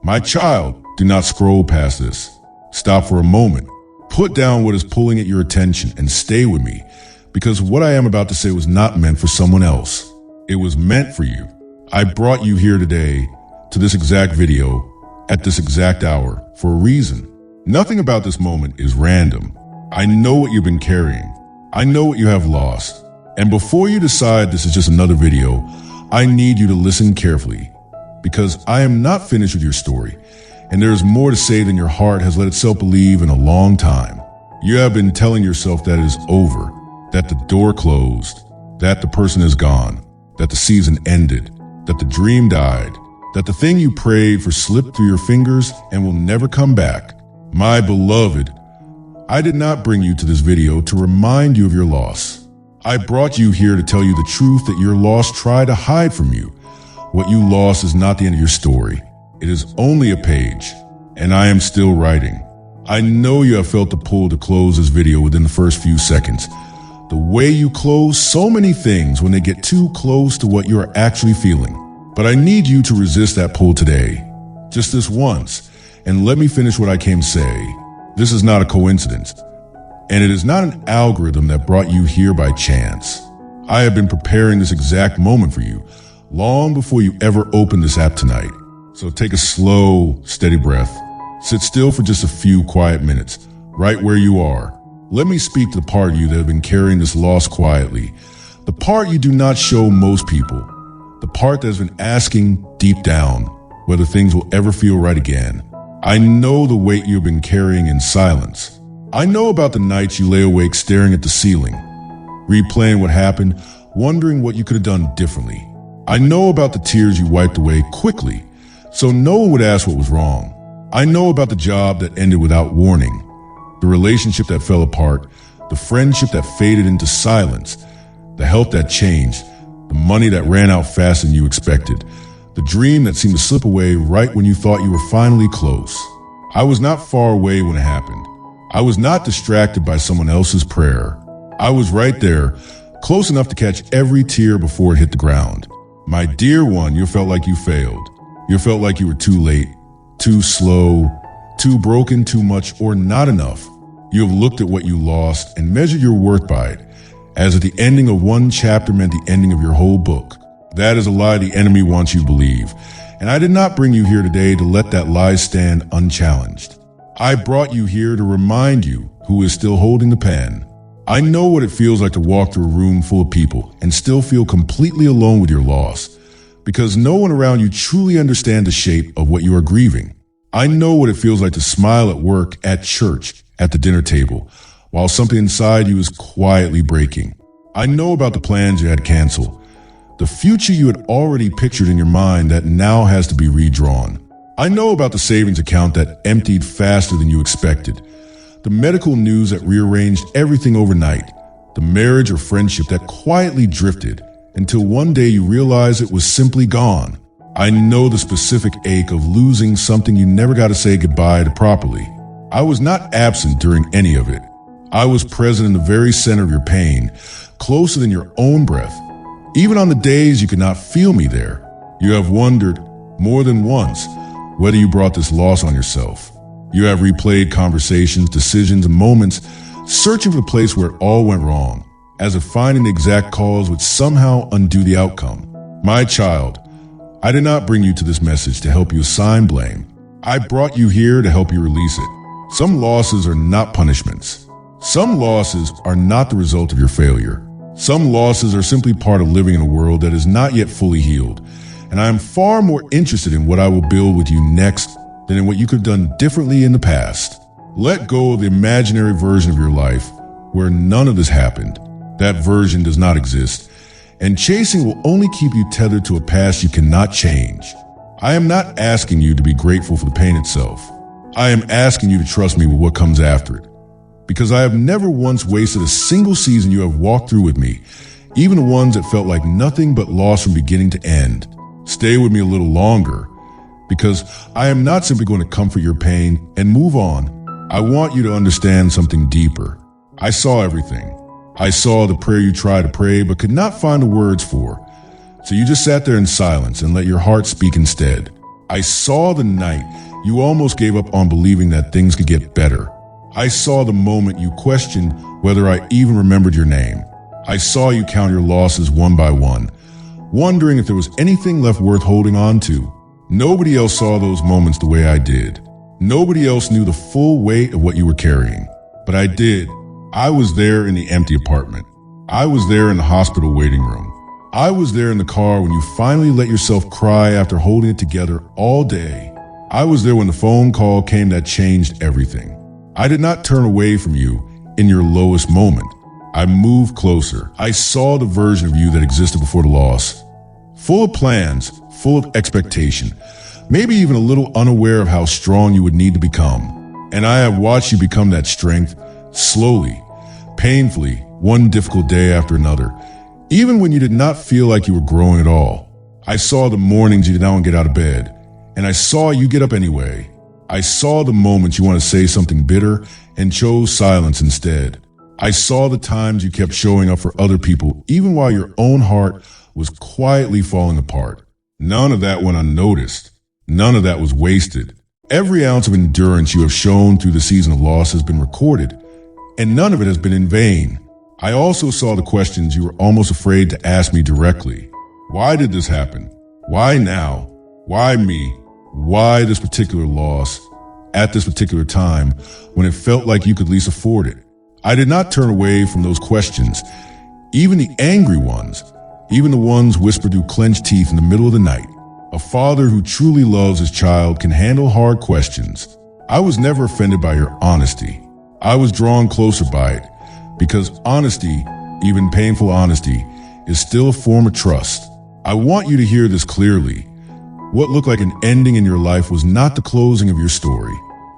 My child, do not scroll past this. Stop for a moment. Put down what is pulling at your attention and stay with me, because what I am about to say was not meant for someone else. It was meant for you. I brought you here today to this exact video at this exact hour for a reason. Nothing about this moment is random. I know what you've been carrying. I know what you have lost. And before you decide this is just another video, I need you to listen carefully, because I am not finished with your story, and there is more to say than your heart has let itself believe in a long time. You have been telling yourself that it is over, that the door closed, that the person is gone, that the season ended, that the dream died, that the thing you prayed for slipped through your fingers and will never come back. My beloved, I did not bring you to this video to remind you of your loss. I brought you here to tell you the truth that your loss tried to hide from you. What you lost is not the end of your story. It is only a page, and I am still writing. I know you have felt the pull to close this video within the first few seconds. The way you close so many things when they get too close to what you are actually feeling. But I need you to resist that pull today, just this once, and let me finish what I came to say. This is not a coincidence, and it is not an algorithm that brought you here by chance. I have been preparing this exact moment for you, long before you ever opened this app tonight. So take a slow, steady breath. Sit still for just a few quiet minutes, right where you are. Let me speak to the part of you that have been carrying this loss quietly, the part you do not show most people. The part that has been asking deep down whether things will ever feel right again. I know the weight you've been carrying in silence. I know about the nights you lay awake staring at the ceiling, replaying what happened, wondering what you could have done differently. I know about the tears you wiped away quickly, so no one would ask what was wrong. I know about the job that ended without warning, the relationship that fell apart, the friendship that faded into silence, the health that changed, the money that ran out faster than you expected, the dream that seemed to slip away right when you thought you were finally close. I was not far away when it happened. I was not distracted by someone else's prayer. I was right there, close enough to catch every tear before it hit the ground. My dear one, you felt like you failed. You felt like you were too late, too slow, too broken, too much, or not enough. You have looked at what you lost and measured your worth by it, as if the ending of one chapter meant the ending of your whole book. That is a lie the enemy wants you to believe, and I did not bring you here today to let that lie stand unchallenged. I brought you here to remind you who is still holding the pen. I know what it feels like to walk through a room full of people and still feel completely alone with your loss, because no one around you truly understands the shape of what you are grieving. I know what it feels like to smile at work, at church, at the dinner table, while something inside you is quietly breaking. I know about the plans you had canceled, the future you had already pictured in your mind that now has to be redrawn. I know about the savings account that emptied faster than you expected, the medical news that rearranged everything overnight, the marriage or friendship that quietly drifted until one day you realized it was simply gone. I know the specific ache of losing something you never got to say goodbye to properly. I was not absent during any of it. I was present in the very center of your pain, closer than your own breath. Even on the days you could not feel me there, you have wondered more than once whether you brought this loss on yourself. You have replayed conversations, decisions, and moments, searching for the place where it all went wrong, as if finding the exact cause would somehow undo the outcome. My child, I did not bring you to this message to help you assign blame. I brought you here to help you release it. Some losses are not punishments. Some losses are not the result of your failure. Some losses are simply part of living in a world that is not yet fully healed, and I am far more interested in what I will build with you next than in what you could have done differently in the past. Let go of the imaginary version of your life where none of this happened. That version does not exist, and chasing will only keep you tethered to a past you cannot change. I am not asking you to be grateful for the pain itself. I am asking you to trust me with what comes after it, because I have never once wasted a single season you have walked through with me, even the ones that felt like nothing but loss from beginning to end. Stay with me a little longer, because I am not simply going to comfort your pain and move on. I want you to understand something deeper. I saw everything. I saw the prayer you tried to pray but could not find the words for. So you just sat there in silence and let your heart speak instead. I saw the night you almost gave up on believing that things could get better. I saw the moment you questioned whether I even remembered your name. I saw you count your losses one by one, wondering if there was anything left worth holding on to. Nobody else saw those moments the way I did. Nobody else knew the full weight of what you were carrying. But I did. I was there in the empty apartment. I was there in the hospital waiting room. I was there in the car when you finally let yourself cry after holding it together all day. I was there when the phone call came that changed everything. I did not turn away from you in your lowest moment. I moved closer. I saw the version of you that existed before the loss. Full of plans, full of expectation, maybe even a little unaware of how strong you would need to become. And I have watched you become that strength, slowly, painfully, one difficult day after another, even when you did not feel like you were growing at all. I saw the mornings you did not want to get out of bed, and I saw you get up anyway. I saw the moments you want to say something bitter and chose silence instead. I saw the times you kept showing up for other people, even while your own heart was quietly falling apart. None of that went unnoticed. None of that was wasted. Every ounce of endurance you have shown through the season of loss has been recorded, and none of it has been in vain. I also saw the questions you were almost afraid to ask me directly. Why did this happen? Why now? Why me? Why this particular loss at this particular time when it felt like you could least afford it? I did not turn away from those questions, even the angry ones, even the ones whispered through clenched teeth in the middle of the night. A father who truly loves his child can handle hard questions. I was never offended by your honesty. I was drawn closer by it, because honesty, even painful honesty, is still a form of trust. I want you to hear this clearly. What looked like an ending in your life was not the closing of your story.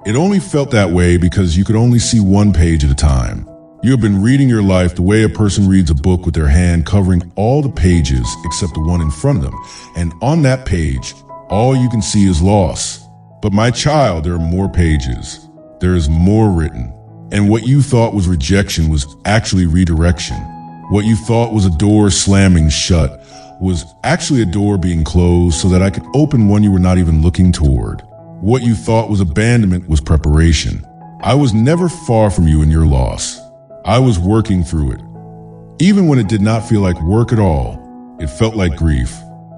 It only felt that way because you could only see one page at a time. You have been reading your life the way a person reads a book with their hand covering all the pages except the one in front of them. And on that page, all you can see is loss. But my child, there are more pages. There is more written. And what you thought was rejection was actually redirection. What you thought was a door slamming shut was actually a door being closed so that I could open one you were not even looking toward. What you thought was abandonment was preparation. I was never far from you in your loss. I was working through it. Even when it did not feel like work at all, it felt like grief.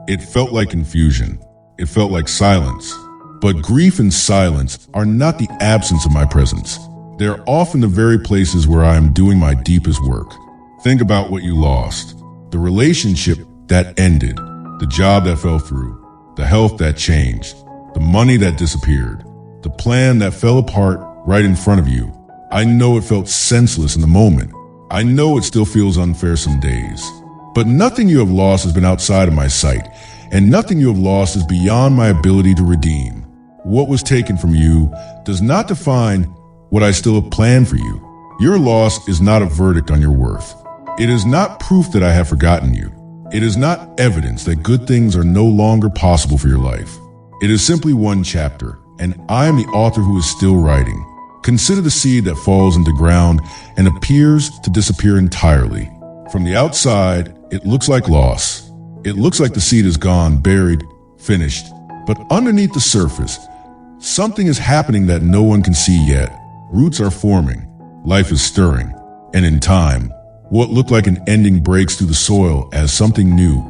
It felt like confusion. It felt like silence. But grief and silence are not the absence of my presence. They're often the very places where I am doing my deepest work. Think about what you lost. The relationship that ended, the job that fell through, the health that changed, the money that disappeared, the plan that fell apart right in front of you. I know it felt senseless in the moment. I know it still feels unfair some days. But nothing you have lost has been outside of my sight, and nothing you have lost is beyond my ability to redeem. What was taken from you does not define what I still have planned for you. Your loss is not a verdict on your worth. It is not proof that I have forgotten you. It is not evidence that good things are no longer possible for your life. It is simply one chapter, and I am the author who is still writing. Consider the seed that falls into ground and appears to disappear entirely. From the outside, it looks like loss. It looks like the seed is gone, buried, finished. But underneath the surface, something is happening that no one can see yet. Roots are forming. Life is stirring. And in time, what looked like an ending breaks through the soil as something new,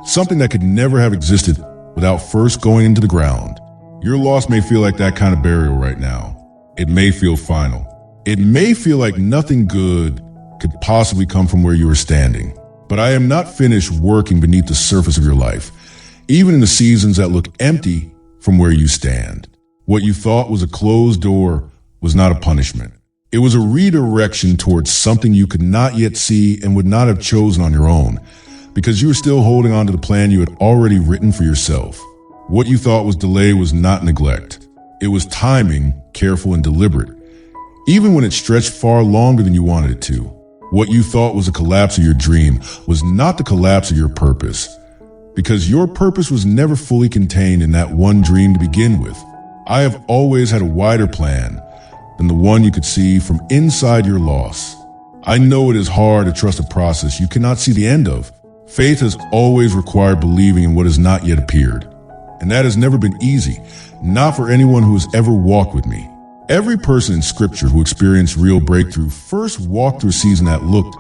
something that could never have existed without first going into the ground. Your loss may feel like that kind of burial right now. It may feel final. It may feel like nothing good could possibly come from where you are standing. But I am not finished working beneath the surface of your life, even in the seasons that look empty from where you stand. What you thought was a closed door was not a punishment. It was a redirection towards something you could not yet see and would not have chosen on your own, because you were still holding on to the plan you had already written for yourself. What you thought was delay was not neglect. It was timing, careful and deliberate, even when it stretched far longer than you wanted it to. What you thought was a collapse of your dream was not the collapse of your purpose, because your purpose was never fully contained in that one dream to begin with. I have always had a wider plan than the one you could see from inside your loss. I know it is hard to trust a process you cannot see the end of. Faith has always required believing in what has not yet appeared. And that has never been easy, not for anyone who has ever walked with me. Every person in scripture who experienced real breakthrough first walked through a season that looked,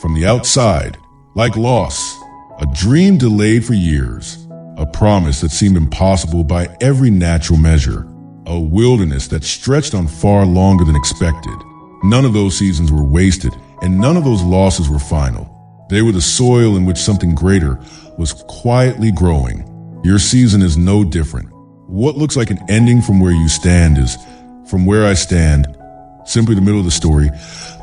from the outside, like loss, a dream delayed for years, a promise that seemed impossible by every natural measure, a wilderness that stretched on far longer than expected. None of those seasons were wasted, and none of those losses were final. They were the soil in which something greater was quietly growing. Your season is no different. What looks like an ending from where you stand is, from where I stand, simply the middle of the story,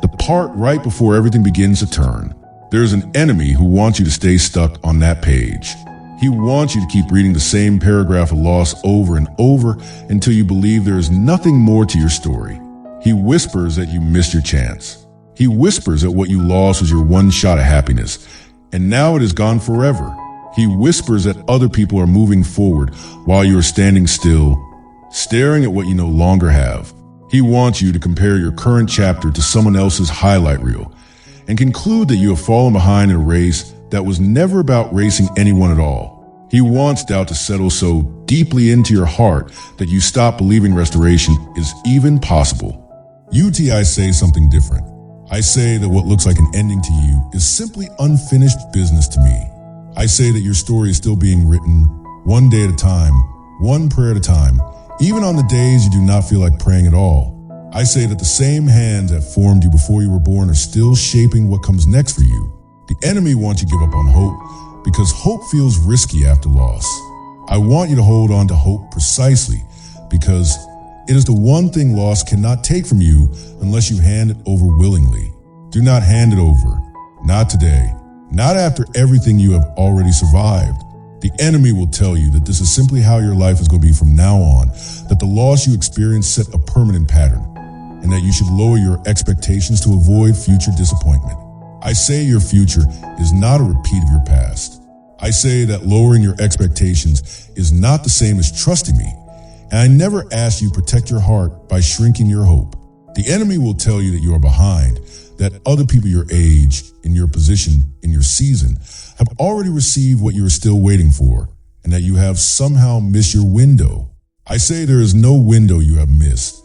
the part right before everything begins to turn. There's an enemy who wants you to stay stuck on that page. He wants you to keep reading the same paragraph of loss over and over until you believe there is nothing more to your story. He whispers that you missed your chance. He whispers that what you lost was your one shot at happiness, and now it is gone forever. He whispers that other people are moving forward while you are standing still, staring at what you no longer have. He wants you to compare your current chapter to someone else's highlight reel and conclude that you have fallen behind in a race that was never about racing anyone at all. He wants doubt to settle so deeply into your heart that you stop believing restoration is even possible. I say something different. I say that what looks like an ending to you is simply unfinished business to me. I say that your story is still being written, one day at a time, one prayer at a time, even on the days you do not feel like praying at all. I say that the same hands that formed you before you were born are still shaping what comes next for you. The enemy wants you to give up on hope because hope feels risky after loss. I want you to hold on to hope precisely because it is the one thing loss cannot take from you unless you hand it over willingly. Do not hand it over. Not today. Not after everything you have already survived. The enemy will tell you that this is simply how your life is going to be from now on, that the loss you experienced set a permanent pattern, and that you should lower your expectations to avoid future disappointment. I say your future is not a repeat of your past. I say that lowering your expectations is not the same as trusting me, and I never ask you to protect your heart by shrinking your hope. The enemy will tell you that you are behind, that other people your age, in your position, in your season, have already received what you are still waiting for, and that you have somehow missed your window. I say there is no window you have missed,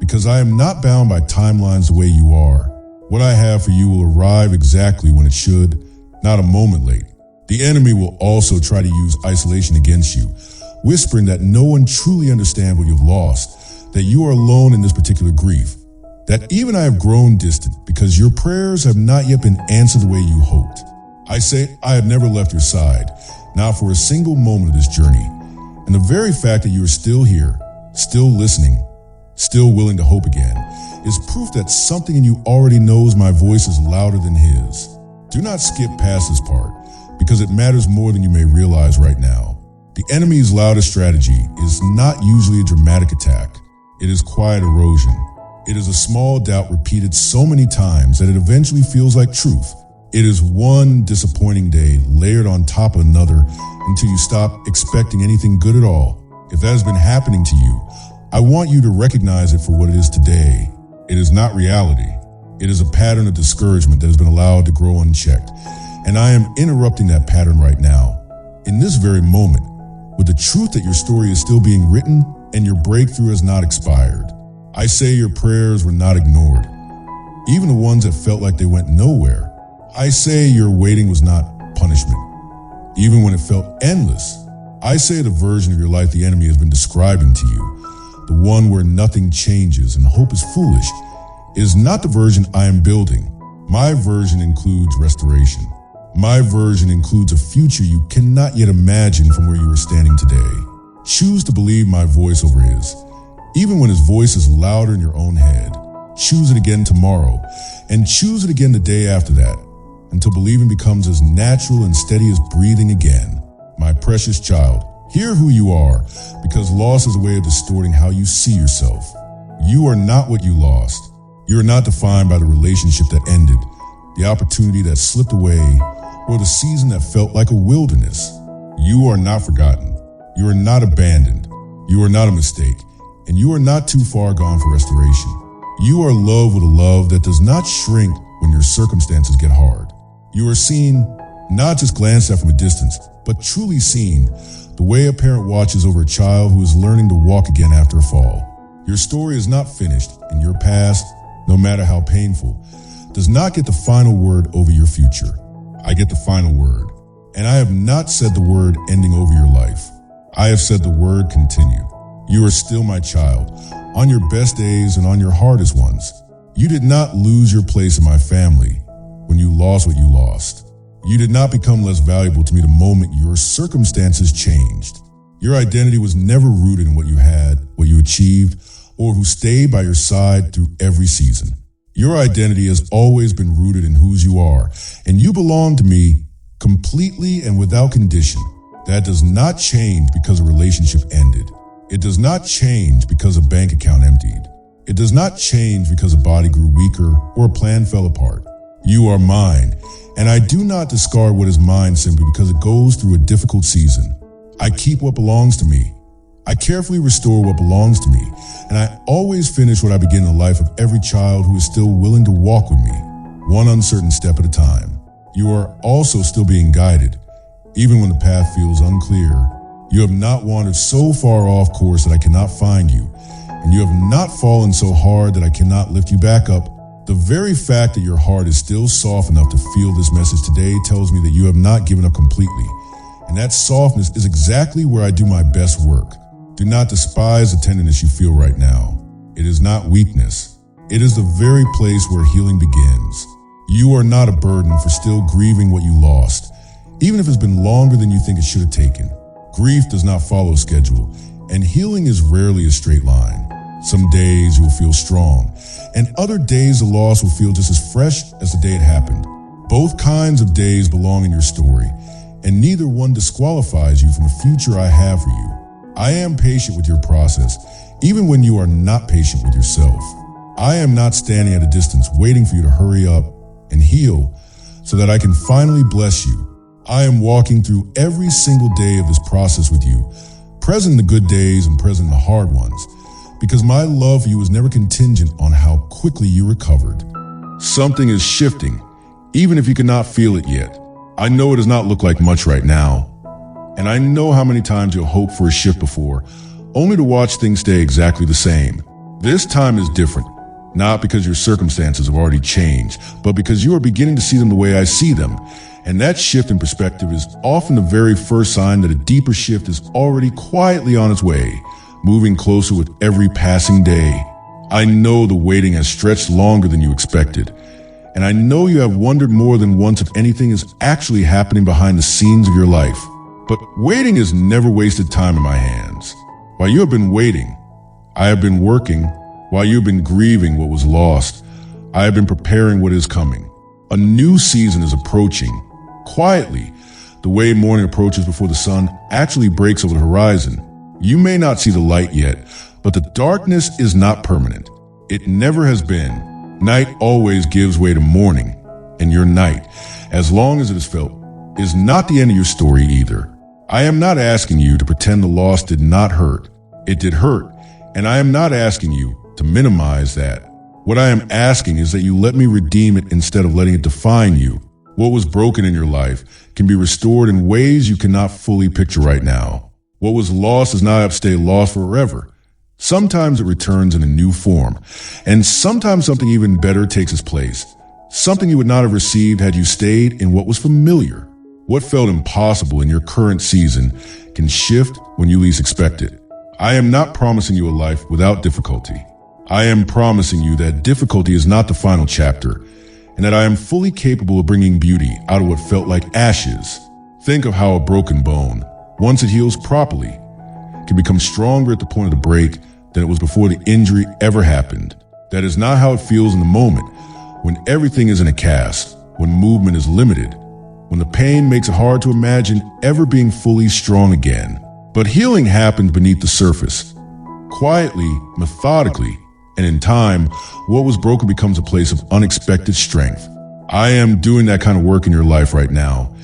because I am not bound by timelines the way you are. What I have for you will arrive exactly when it should, not a moment late. The enemy will also try to use isolation against you, whispering that no one truly understands what you've lost, that you are alone in this particular grief, that even I have grown distant because your prayers have not yet been answered the way you hoped. I say I have never left your side, not for a single moment of this journey. And the very fact that you are still here, still listening, still willing to hope again, is proof that something in you already knows my voice is louder than his. Do not skip past this part, because it matters more than you may realize right now. The enemy's loudest strategy is not usually a dramatic attack. It is quiet erosion. It is a small doubt repeated so many times that it eventually feels like truth. It is one disappointing day layered on top of another until you stop expecting anything good at all. If that has been happening to you, I want you to recognize it for what it is today. It is not reality. It is a pattern of discouragement that has been allowed to grow unchecked. And I am interrupting that pattern right now, in this very moment, with the truth that your story is still being written and your breakthrough has not expired. I say your prayers were not ignored, even the ones that felt like they went nowhere. I say your waiting was not punishment, even when it felt endless. I say the version of your life the enemy has been describing to you, the one where nothing changes and hope is foolish, is not the version I am building. My version includes restoration. My version includes a future you cannot yet imagine from where you are standing today. Choose to believe my voice over his, even when his voice is louder in your own head. Choose it again tomorrow, and choose it again the day after that, until believing becomes as natural and steady as breathing again. My precious child, hear who you are, because loss is a way of distorting how you see yourself. You are not what you lost. You are not defined by the relationship that ended, the opportunity that slipped away, or the season that felt like a wilderness. You are not forgotten. You are not abandoned. You are not a mistake. And you are not too far gone for restoration. You are loved with a love that does not shrink when your circumstances get hard. You are seen, not just glanced at from a distance, but truly seen, the way a parent watches over a child who is learning to walk again after a fall. Your story is not finished, and your past, no matter how painful, does not get the final word over your future. I get the final word, and I have not said the word ending over your life. I have said the word continue. You are still my child, on your best days and on your hardest ones. You did not lose your place in my family when you lost what you lost. You did not become less valuable to me the moment your circumstances changed. Your identity was never rooted in what you had, what you achieved, or who stayed by your side through every season. Your identity has always been rooted in whose you are, and you belong to me completely and without condition. That does not change because a relationship ended. It does not change because a bank account emptied. It does not change because a body grew weaker or a plan fell apart. You are mine, and I do not discard what is mine simply because it goes through a difficult season. I keep what belongs to me. I carefully restore what belongs to me, and I always finish what I begin in the life of every child who is still willing to walk with me, one uncertain step at a time. You are also still being guided, even when the path feels unclear. You have not wandered so far off course that I cannot find you, and you have not fallen so hard that I cannot lift you back up. The very fact that your heart is still soft enough to feel this message today tells me that you have not given up completely, and that softness is exactly where I do my best work. Do not despise the tenderness you feel right now. It is not weakness. It is the very place where healing begins. You are not a burden for still grieving what you lost, even if it's been longer than you think it should have taken. Grief does not follow a schedule, and healing is rarely a straight line. Some days you'll feel strong, and other days the loss will feel just as fresh as the day it happened. Both kinds of days belong in your story, and neither one disqualifies you from the future I have for you. I am patient with your process, even when you are not patient with yourself. I am not standing at a distance waiting for you to hurry up and heal so that I can finally bless you. I am walking through every single day of this process with you, present in the good days and present in the hard ones, because my love for you is never contingent on how quickly you recovered. Something is shifting, even if you cannot feel it yet. I know it does not look like much right now, and I know how many times you'll hope for a shift before, only to watch things stay exactly the same. This time is different, not because your circumstances have already changed, but because you are beginning to see them the way I see them. And that shift in perspective is often the very first sign that a deeper shift is already quietly on its way, moving closer with every passing day. I know the waiting has stretched longer than you expected, and I know you have wondered more than once if anything is actually happening behind the scenes of your life. But waiting is never wasted time in my hands. While you have been waiting, I have been working. While you have been grieving what was lost, I have been preparing what is coming. A new season is approaching. Quietly, the way morning approaches before the sun actually breaks over the horizon. You may not see the light yet, but the darkness is not permanent. It never has been. Night always gives way to morning, and your night, as long as it is felt, is not the end of your story either. I am not asking you to pretend the loss did not hurt. It did hurt, and I am not asking you to minimize that. What I am asking is that you let me redeem it instead of letting it define you. What was broken in your life can be restored in ways you cannot fully picture right now. What was lost does not have to stay lost forever. Sometimes it returns in a new form, and sometimes something even better takes its place. Something you would not have received had you stayed in what was familiar. What felt impossible in your current season can shift when you least expect it. I am not promising you a life without difficulty. I am promising you that difficulty is not the final chapter, and that I am fully capable of bringing beauty out of what felt like ashes. Think of how a broken bone, once it heals properly, can become stronger at the point of the break than it was before the injury ever happened. That is not how it feels in the moment, when everything is in a cast, when movement is limited, when the pain makes it hard to imagine ever being fully strong again. But healing happens beneath the surface, quietly, methodically, and in time, what was broken becomes a place of unexpected strength. I am doing that kind of work in your life right now,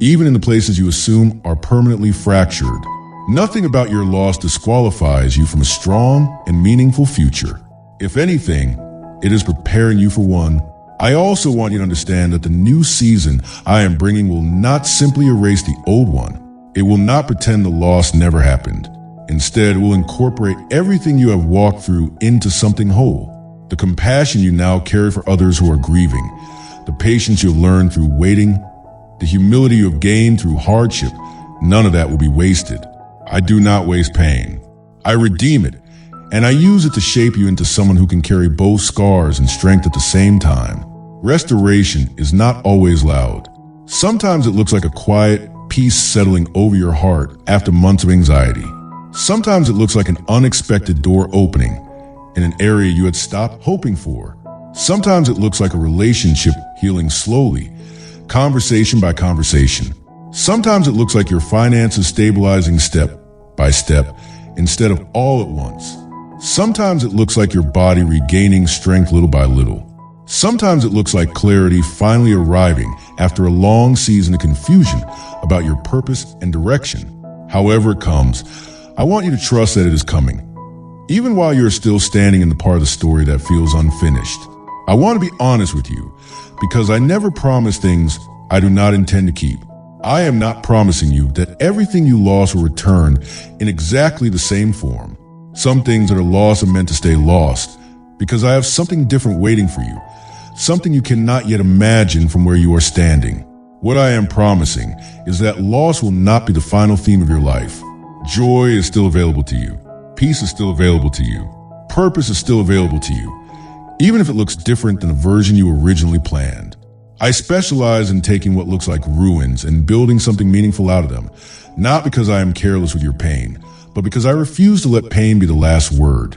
even in the places you assume are permanently fractured. Nothing about your loss disqualifies you from a strong and meaningful future. If anything, it is preparing you for one. I also want you to understand that the new season I am bringing will not simply erase the old one. It will not pretend the loss never happened. Instead, it will incorporate everything you have walked through into something whole. The compassion you now carry for others who are grieving, the patience you have learned through waiting, the humility you have gained through hardship, none of that will be wasted. I do not waste pain. I redeem it, and I use it to shape you into someone who can carry both scars and strength at the same time. Restoration is not always loud. Sometimes it looks like a quiet peace settling over your heart after months of anxiety. Sometimes it looks like an unexpected door opening in an area you had stopped hoping for. Sometimes it looks like a relationship healing slowly, conversation by conversation. Sometimes it looks like your finances stabilizing step by step instead of all at once. Sometimes it looks like your body regaining strength little by little. Sometimes it looks like clarity finally arriving after a long season of confusion about your purpose and direction. However it comes, I want you to trust that it is coming. Even while you're still standing in the part of the story that feels unfinished. I want to be honest with you, because I never promise things I do not intend to keep. I am not promising you that everything you lost will return in exactly the same form. Some things that are lost are meant to stay lost, because I have something different waiting for you, something you cannot yet imagine from where you are standing. What I am promising is that loss will not be the final theme of your life. Joy is still available to you. Peace is still available to you. Purpose is still available to you, even if it looks different than the version you originally planned. I specialize in taking what looks like ruins and building something meaningful out of them, not because I am careless with your pain, but because I refuse to let pain be the last word.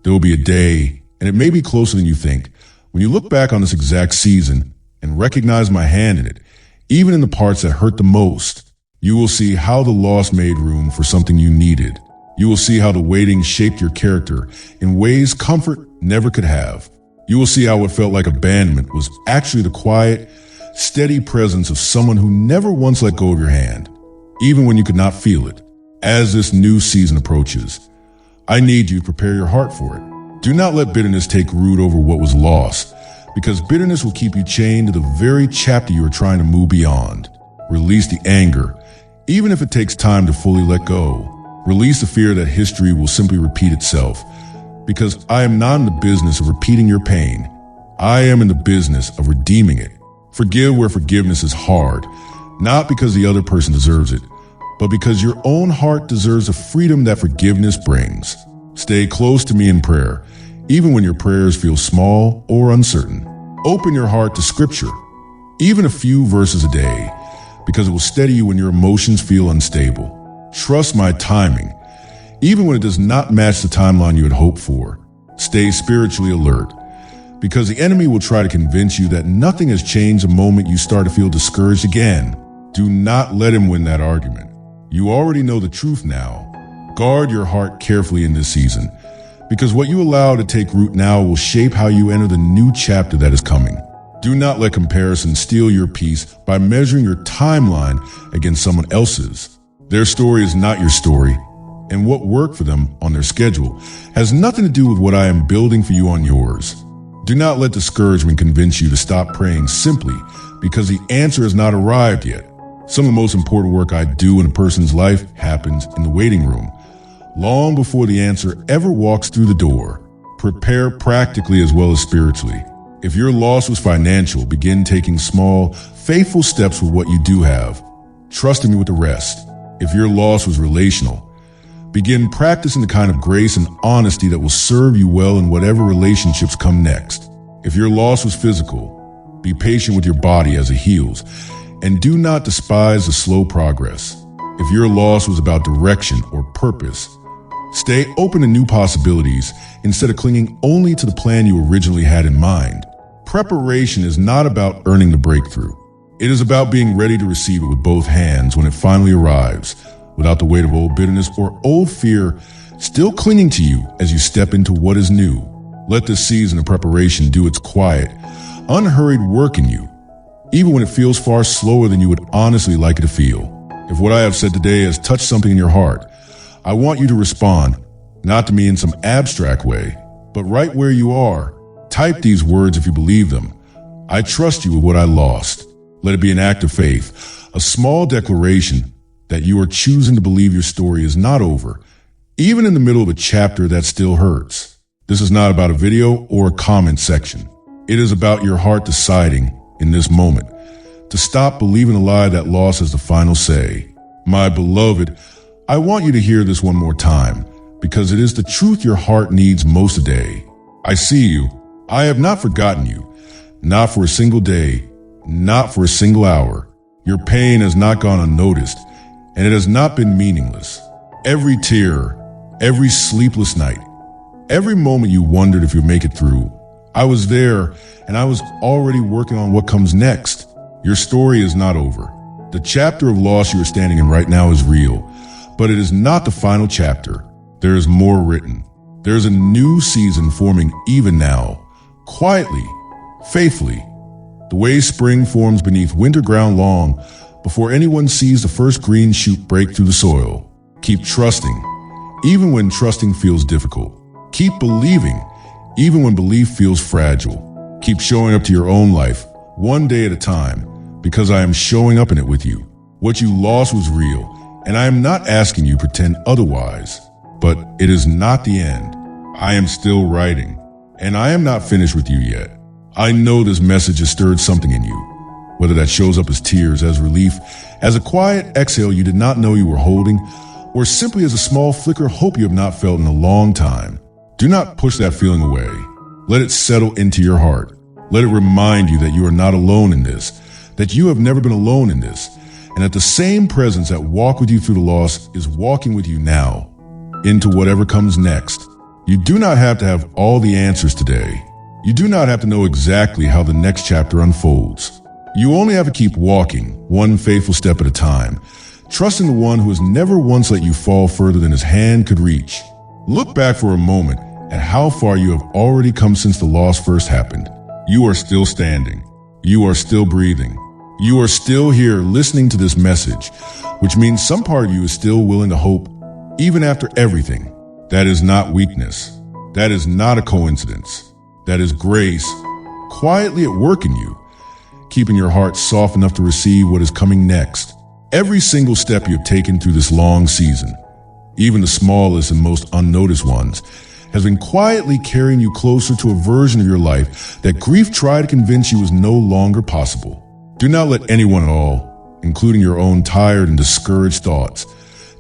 There will be a day, and it may be closer than you think, when you look back on this exact season and recognize my hand in it, even in the parts that hurt the most. You will see how the loss made room for something you needed. You will see how the waiting shaped your character in ways comfort never could have. You will see how what felt like abandonment was actually the quiet, steady presence of someone who never once let go of your hand, even when you could not feel it. As this new season approaches, I need you to prepare your heart for it. Do not let bitterness take root over what was lost, because bitterness will keep you chained to the very chapter you are trying to move beyond. Release the anger, even if it takes time to fully let go. Release the fear that history will simply repeat itself, because I am not in the business of repeating your pain. I am in the business of redeeming it. Forgive where forgiveness is hard, not because the other person deserves it, but because your own heart deserves the freedom that forgiveness brings. Stay close to me in prayer, even when your prayers feel small or uncertain. Open your heart to Scripture, even a few verses a day, because it will steady you when your emotions feel unstable. Trust my timing, even when it does not match the timeline you had hoped for. Stay spiritually alert, because the enemy will try to convince you that nothing has changed the moment you start to feel discouraged again. Do not let him win that argument. You already know the truth now. Guard your heart carefully in this season, because what you allow to take root now will shape how you enter the new chapter that is coming. Do not let comparison steal your peace by measuring your timeline against someone else's. Their story is not your story, and what worked for them on their schedule has nothing to do with what I am building for you on yours. Do not let discouragement convince you to stop praying simply because the answer has not arrived yet. Some of the most important work I do in a person's life happens in the waiting room, long before the answer ever walks through the door. Prepare practically as well as spiritually. If your loss was financial, begin taking small, faithful steps with what you do have, trusting me with the rest. If your loss was relational, begin practicing the kind of grace and honesty that will serve you well in whatever relationships come next. If your loss was physical, be patient with your body as it heals, and do not despise the slow progress. If your loss was about direction or purpose, stay open to new possibilities instead of clinging only to the plan you originally had in mind. Preparation is not about earning the breakthrough. It is about being ready to receive it with both hands when it finally arrives, without the weight of old bitterness or old fear still clinging to you as you step into what is new. Let this season of preparation do its quiet, unhurried work in you, even when it feels far slower than you would honestly like it to feel. If what I have said today has touched something in your heart, I want you to respond, not to me in some abstract way, but right where you are. Type these words if you believe them. I trust you with what I lost. Let it be an act of faith, a small declaration that you are choosing to believe your story is not over, even in the middle of a chapter that still hurts. This is not about a video or a comment section. It is about your heart deciding, in this moment, to stop believing the lie that loss has the final say. My beloved, I want you to hear this one more time, because it is the truth your heart needs most today. I see you. I have not forgotten you. Not for a single day. Not for a single hour. Your pain has not gone unnoticed, and it has not been meaningless. Every tear, every sleepless night, every moment you wondered if you'd make it through, I was there, and I was already working on what comes next. Your story is not over. The chapter of loss you are standing in right now is real, but it is not the final chapter. There is more written. There is a new season forming even now, quietly, faithfully, the way spring forms beneath winter ground long before anyone sees the first green shoot break through the soil. Keep trusting, even when trusting feels difficult. Keep believing, even when belief feels fragile. Keep showing up to your own life, one day at a time, because I am showing up in it with you. What you lost was real, and I am not asking you to pretend otherwise. But it is not the end. I am still writing, and I am not finished with you yet. I know this message has stirred something in you, whether that shows up as tears, as relief, as a quiet exhale you did not know you were holding, or simply as a small flicker of hope you have not felt in a long time. Do not push that feeling away. Let it settle into your heart. Let it remind you that you are not alone in this, that you have never been alone in this, and that the same presence that walked with you through the loss is walking with you now, into whatever comes next. You do not have to have all the answers today. You do not have to know exactly how the next chapter unfolds. You only have to keep walking, one faithful step at a time, trusting the one who has never once let you fall further than his hand could reach. Look back for a moment at how far you have already come since the loss first happened. You are still standing. You are still breathing. You are still here listening to this message, which means some part of you is still willing to hope even after everything. That is not weakness. That is not a coincidence. That is grace, quietly at work in you, keeping your heart soft enough to receive what is coming next. Every single step you have taken through this long season, even the smallest and most unnoticed ones, has been quietly carrying you closer to a version of your life that grief tried to convince you was no longer possible. Do not let anyone at all, including your own tired and discouraged thoughts,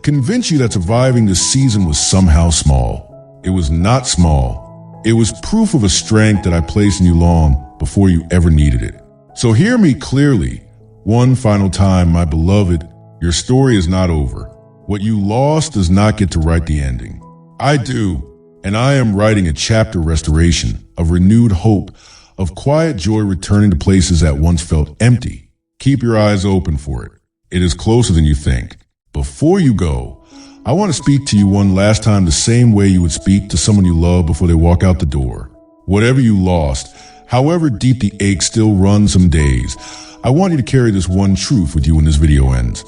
convince you that surviving this season was somehow small. It was not small. It was proof of a strength that I placed in you long before you ever needed it. So hear me clearly, one final time, my beloved. Your story is not over. What you lost does not get to write the ending. I do, and I am writing a chapter restoration, of renewed hope, of quiet joy returning to places that once felt empty. Keep your eyes open for it. It is closer than you think. Before you go, I want to speak to you one last time the same way you would speak to someone you love before they walk out the door. Whatever you lost, however deep the ache still runs some days, I want you to carry this one truth with you when this video ends.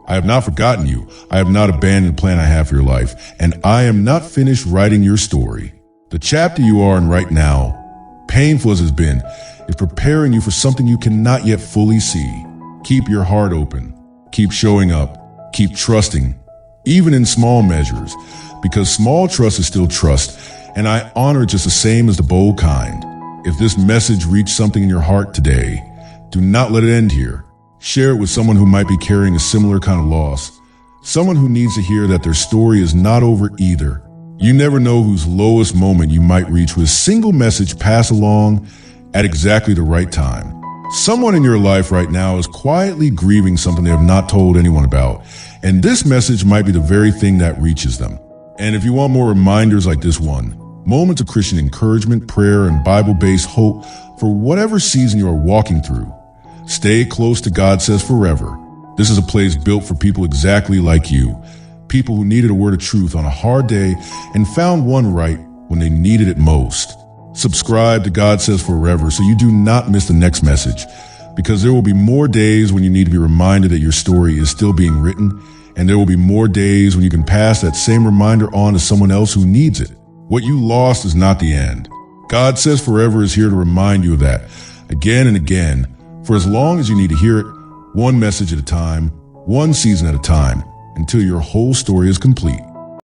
I have not forgotten you. I have not abandoned the plan I have for your life, and I am not finished writing your story. The chapter you are in right now, painful as it's been, is preparing you for something you cannot yet fully see. Keep your heart open. Keep showing up. Keep trusting, even in small measures, because small trust is still trust, and I honor it just the same as the bold kind. If this message reached something in your heart today, do not let it end here. Share it with someone who might be carrying a similar kind of loss, someone who needs to hear that their story is not over either. You never know whose lowest moment you might reach with a single message passed along at exactly the right time. Someone in your life right now is quietly grieving something they have not told anyone about, and this message might be the very thing that reaches them. And if you want more reminders like this one, moments of Christian encouragement, prayer, and Bible-based hope for whatever season you are walking through, stay close to Godssaysforever. This is a place built for people exactly like you, people who needed a word of truth on a hard day and found one right when they needed it most. Subscribe to Godssaysforever so you do not miss the next message, because there will be more days when you need to be reminded that your story is still being written, and there will be more days when you can pass that same reminder on to someone else who needs it. What you lost is not the end. Godssaysforever is here to remind you of that, again and again, for as long as you need to hear it, one message at a time, one season at a time, until your whole story is complete.